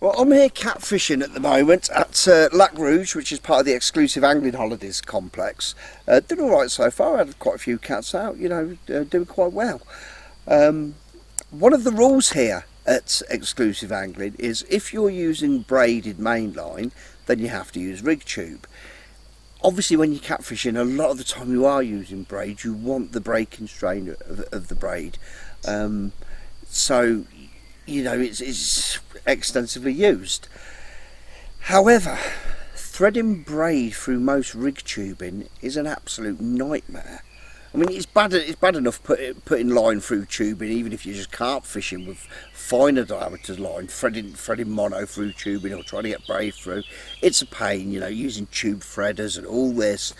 Well, I'm here catfishing at the moment at Lac Rouge, which is part of the exclusive angling holidays complex. Doing all right so far. I had quite a few cats out, you know, doing quite well. One of the rules here at exclusive angling is if you're using braided mainline, then you have to use rig tube. Obviously, when you're catfishing, a lot of the time you are using braid. You want the breaking strain of the braid, so you know it's extensively used. However, threading braid through most rig tubing is an absolute nightmare. I mean, it's bad enough putting line through tubing, even if you're just carp fishing with finer diameter line, threading mono through tubing or trying to get braid through. It's a pain, you know, using tube threaders and all this.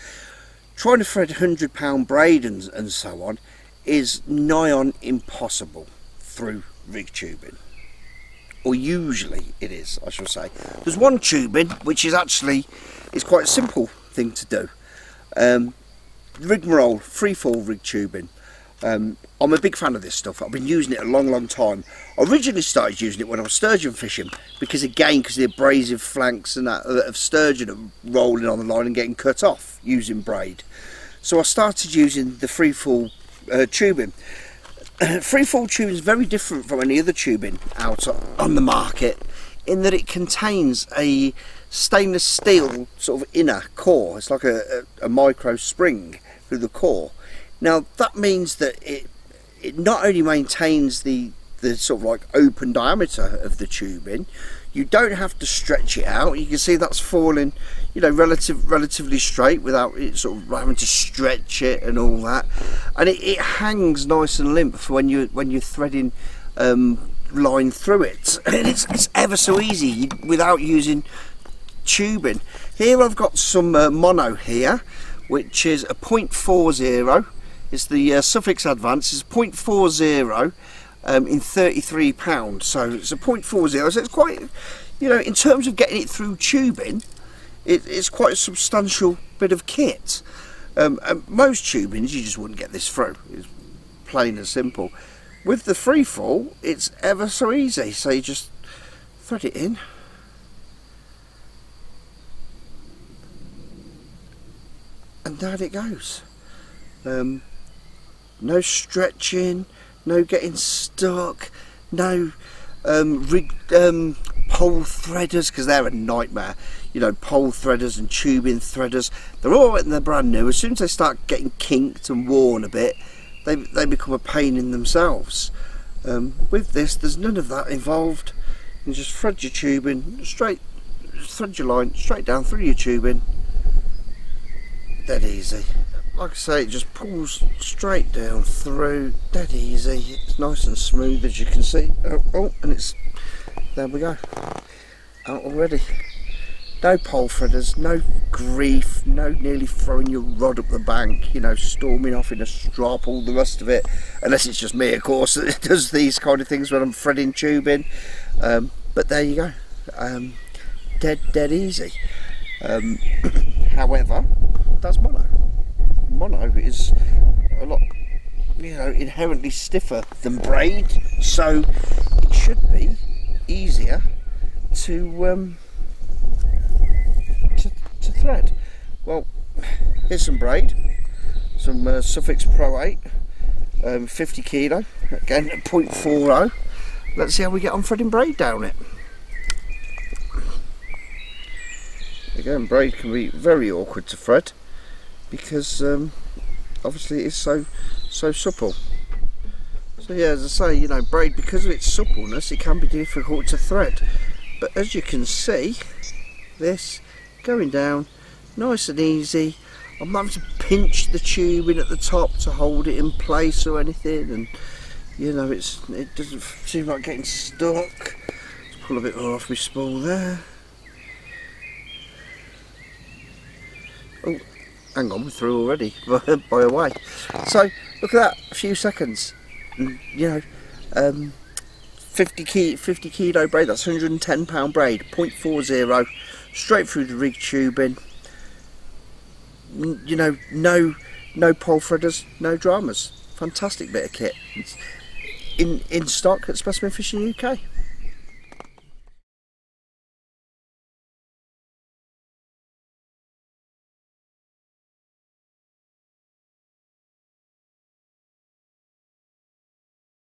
Trying to thread 100-pound braid and so on is nigh on impossible through rig tubing. Or usually it is, I shall say. There's one tubing which is quite a simple thing to do. Marole Freefall rig tubing. I'm a big fan of this stuff. I've been using it a long time. I originally started using it when I was sturgeon fishing because of the abrasive flanks and that of sturgeon rolling on the line and getting cut off using braid. So I started using the Freefall tubing. Freefall tubing is very different from any other tubing out on the market in that it contains a stainless steel sort of inner core. It's like a micro spring through the core. Now that means that it not only maintains the sort of like open diameter of the tubing, you don't have to stretch it out. You can see that's falling, you know, relatively straight without it sort of having to stretch it and all that, and it hangs nice and limp for when you're threading line through it, and it's ever so easy without using tubing. Here I've got some mono here, which is a 0.40. It's the Suffix Advance. It's 0.40 in 33 pounds, so it's a 0.40. So it's quite, you know, in terms of getting it through tubing, it's quite a substantial bit of kit. Most tubings you just wouldn't get this through. It's plain and simple. With the Freefall, it's ever so easy. So you just thread it in. And down it goes. No stretching, no getting stuck, no pole threaders, because they're a nightmare. You know, pole threaders and tubing threaders, they're all right and they're brand new. As soon as they start getting kinked and worn a bit, they become a pain in themselves. With this, there's none of that involved. You just thread your tubing thread your line straight down through your tubing. Dead easy. Like I say, it just pulls straight down through, dead easy. It's nice and smooth, as you can see. Oh, and it's, there we go, out already. No pole threaders, no grief, no nearly throwing your rod up the bank, you know, storming off in a strop, all the rest of it. Unless it's just me, of course, that does these kind of things when I'm threading tubing. But there you go, dead easy. However, that's mono. Mono is a lot, you know, inherently stiffer than braid, so it should be easier to thread. Well, here's some braid, some Suffix Pro 8, 50 kilo, again at 0.40. Let's see how we get on threading braid down it. Again, braid can be very awkward to thread because obviously it is so supple. So yeah, as I say, you know, braid, because of its suppleness, it can be difficult to thread. But as you can see, this going down nice and easy. I'm not having to pinch the tubing at the top to hold it in place or anything, and you know, it doesn't seem like getting stuck. Let's pull a bit more off my spool there. Oh, hang on, we're through already by a way. So look at that, a few seconds. And, you know, 50 kilo braid, that's 110 pound braid, 0.40, straight through the rig tubing. You know, no pole threaders, no dramas. Fantastic bit of kit. It's in stock at Specimen Fishing UK.